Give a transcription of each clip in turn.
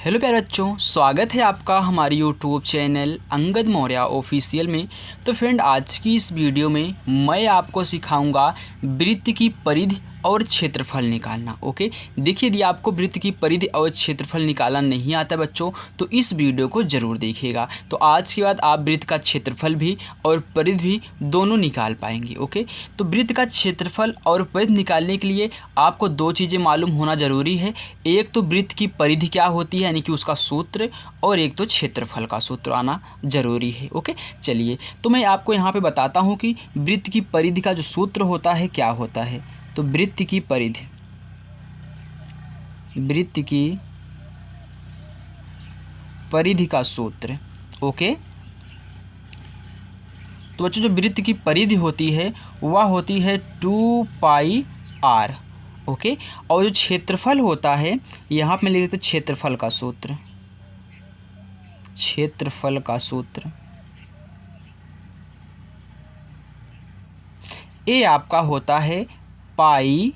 Hello प्यारे बच्चों, स्वागत है आपका हमारे YouTube channel Angad Maurya official में। तो फ्रेंड, आज की इस वीडियो में मैं आपको सिखाऊंगा वृत्त की परिधि और क्षेत्रफल निकालना। ओके, देखिए, यदि आपको वृत्त की परिधि और क्षेत्रफल निकालना नहीं आता बच्चों, तो इस वीडियो को ज़रूर देखिएगा। तो आज के बाद आप वृत्त का क्षेत्रफल भी और परिधि भी दोनों निकाल पाएंगे। ओके, तो वृत्त का क्षेत्रफल और परिधि निकालने के लिए आपको दो चीज़ें मालूम होना ज़रूरी है। एक तो वृत्त की परिधि क्या होती है, यानी कि उसका सूत्र, और एक तो क्षेत्रफल का सूत्र आना ज़रूरी है। ओके, चलिए, तो मैं आपको यहाँ पे बताता हूँ कि वृत्त की परिधि का जो सूत्र होता है क्या होता है। तो वृत्त की परिधि, वृत्त की परिधि का सूत्र। ओके, तो बच्चों, जो वृत्त की परिधि होती है वह होती है 2πr। ओके, और जो क्षेत्रफल होता है, यहाँ पे मैं लिख देता हूँ क्षेत्रफल का सूत्र। क्षेत्रफल का सूत्र ये आपका होता है πr²।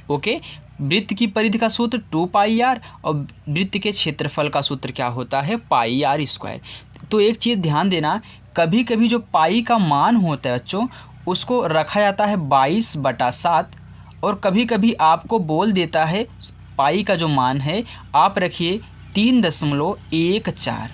ओके, वृत्त की परिधि का सूत्र 2πr और वृत्त के क्षेत्रफल का सूत्र क्या होता है, πr²। तो एक चीज़ ध्यान देना, कभी कभी जो पाई का मान होता है बच्चों, उसको रखा जाता है 22/7, और कभी कभी आपको बोल देता है पाई का जो मान है आप रखिए 3.14।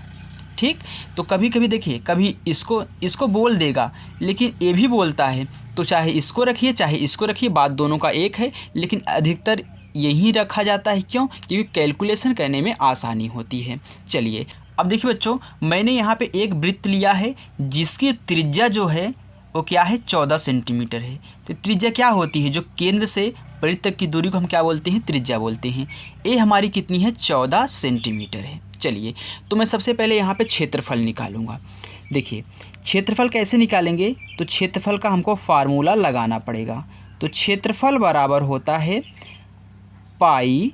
ठीक, तो कभी कभी देखिए, कभी इसको बोल देगा लेकिन ये भी बोलता है, तो चाहे इसको रखिए चाहे इसको रखिए, बात दोनों का एक है, लेकिन अधिकतर यही रखा जाता है। क्यों? क्योंकि कैलकुलेशन करने में आसानी होती है। चलिए, अब देखिए बच्चों, मैंने यहाँ पे एक वृत्त लिया है जिसकी त्रिज्या जो है वो क्या है, 14 सेंटीमीटर है। तो त्रिज्या क्या होती है, जो केंद्र से वृत्त तक की दूरी को हम क्या बोलते हैं, त्रिज्या बोलते हैं। ये हमारी कितनी है, 14 सेंटीमीटर है। चलिए, तो मैं सबसे पहले यहाँ पे क्षेत्रफल निकालूंगा। देखिए, क्षेत्रफल कैसे निकालेंगे, तो क्षेत्रफल का हमको फार्मूला लगाना पड़ेगा। तो क्षेत्रफल बराबर होता है πr²।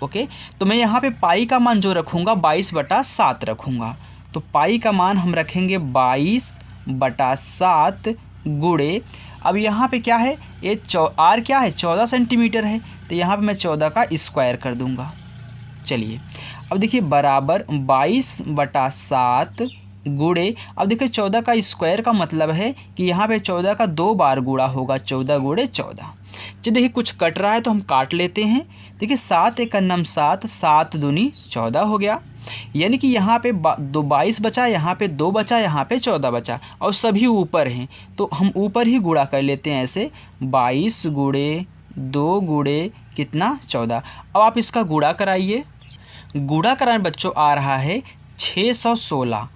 ओके, तो मैं यहाँ पे पाई का मान जो रखूँगा 22/7 रखूँगा। तो पाई का मान हम रखेंगे 22/7 गुणे, अब यहाँ पे क्या है, ये आर क्या है, 14 सेंटीमीटर है, तो यहाँ पे मैं 14 का स्क्वायर कर दूँगा। चलिए, अब देखिए, बराबर 22/7 गुणे, अब देखिए 14 का स्क्वायर का मतलब है कि यहाँ पे 14 का 2 बार गुणा होगा, 14 गुणे 14। चलिए, देखिए कुछ कट रहा है तो हम काट लेते हैं। देखिए 7 × 7, 7 दूनी 14 हो गया, यानी कि यहाँ पे 22 बचा, यहाँ पे 2 बचा, यहाँ पे 14 बचा, और सभी ऊपर हैं तो हम ऊपर ही गुणा कर लेते हैं ऐसे, 22 गुणे 2 गुणे कितना, 14। अब आप इसका गुणा कराइए। गुणा कराने बच्चों आ रहा है 616।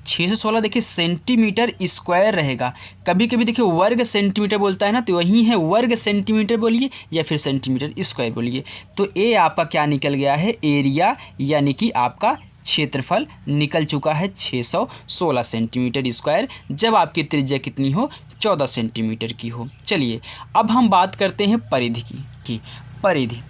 616 देखिए सेंटीमीटर स्क्वायर रहेगा। कभी कभी देखिए वर्ग सेंटीमीटर बोलता है ना, तो वही है, वर्ग सेंटीमीटर बोलिए या फिर सेंटीमीटर स्क्वायर बोलिए। तो ये आपका क्या निकल गया है, एरिया, यानी कि आपका क्षेत्रफल निकल चुका है 616 सेंटीमीटर स्क्वायर, जब आपकी त्रिज्या कितनी हो, 14 सेंटीमीटर की हो। चलिए, अब हम बात करते हैं परिधि की परिधि।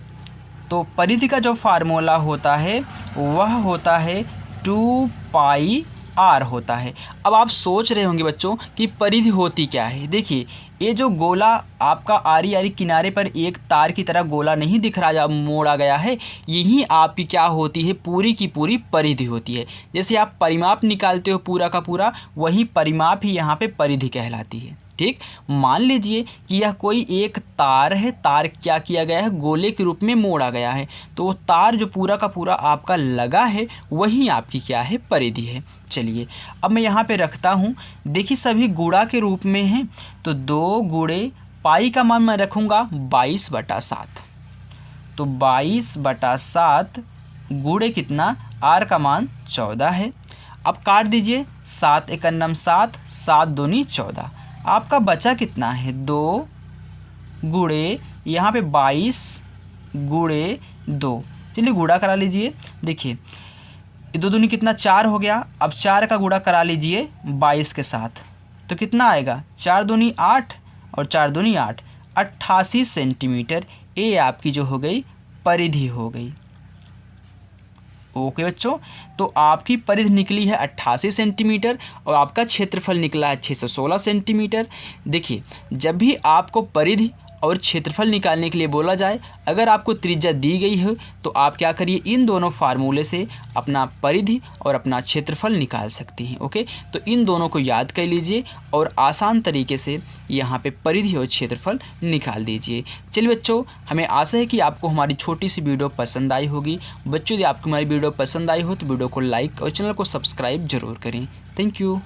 तो परिधि का जो फार्मूला होता है वह होता है 2πr होता है। अब आप सोच रहे होंगे बच्चों कि परिधि होती क्या है। देखिए, ये जो गोला आपका आरी आरी किनारे पर एक तार की तरह गोला नहीं दिख रहा, जब मोड़ा गया है, यही आपकी क्या होती है, पूरी की पूरी परिधि होती है। जैसे आप परिमाप निकालते हो पूरा का पूरा, वही परिमाप ही यहाँ पे परिधि कहलाती है। ठीक, मान लीजिए कि यह कोई एक तार है, तार क्या किया गया है, गोले के रूप में मोड़ा गया है, तो वो तार जो पूरा का पूरा आपका लगा है वही आपकी क्या है, परिधि है। चलिए, अब मैं यहाँ पे रखता हूँ। देखिए, सभी गुणा के रूप में हैं, तो 2 गुणे पाई का मान मैं रखूँगा 22/7। तो 22/7 गुणे कितना, आर का मान 14 है। अब काट दीजिए, 7 × 7, 7 दूनी 14। आपका बचा कितना है, 2 गुणे यहाँ पे 22 गुणे 2। चलिए गुणा करा लीजिए। देखिए, 2 दूनी कितना, 4 हो गया। अब 4 का गुणा करा लीजिए 22 के साथ, तो कितना आएगा, 4 दूनी 8 और 4 दूनी 8, 88 सेंटीमीटर। ये आपकी जो हो गई, परिधि हो गई। ओके बच्चों, तो आपकी परिधि निकली है 88 सेंटीमीटर और आपका क्षेत्रफल निकला है 616 सेंटीमीटर। देखिए, जब भी आपको परिधि और क्षेत्रफल निकालने के लिए बोला जाए, अगर आपको त्रिज्या दी गई है तो आप क्या करिए, इन दोनों फार्मूले से अपना परिधि और अपना क्षेत्रफल निकाल सकते हैं। ओके, तो इन दोनों को याद कर लीजिए और आसान तरीके से यहाँ पे परिधि और क्षेत्रफल निकाल दीजिए। चलिए बच्चों, हमें आशा है कि आपको हमारी छोटी सी वीडियो पसंद आई होगी। बच्चों, यदि आपको हमारी वीडियो पसंद आई हो तो वीडियो को लाइक और चैनल को सब्सक्राइब जरूर करें। Thank you.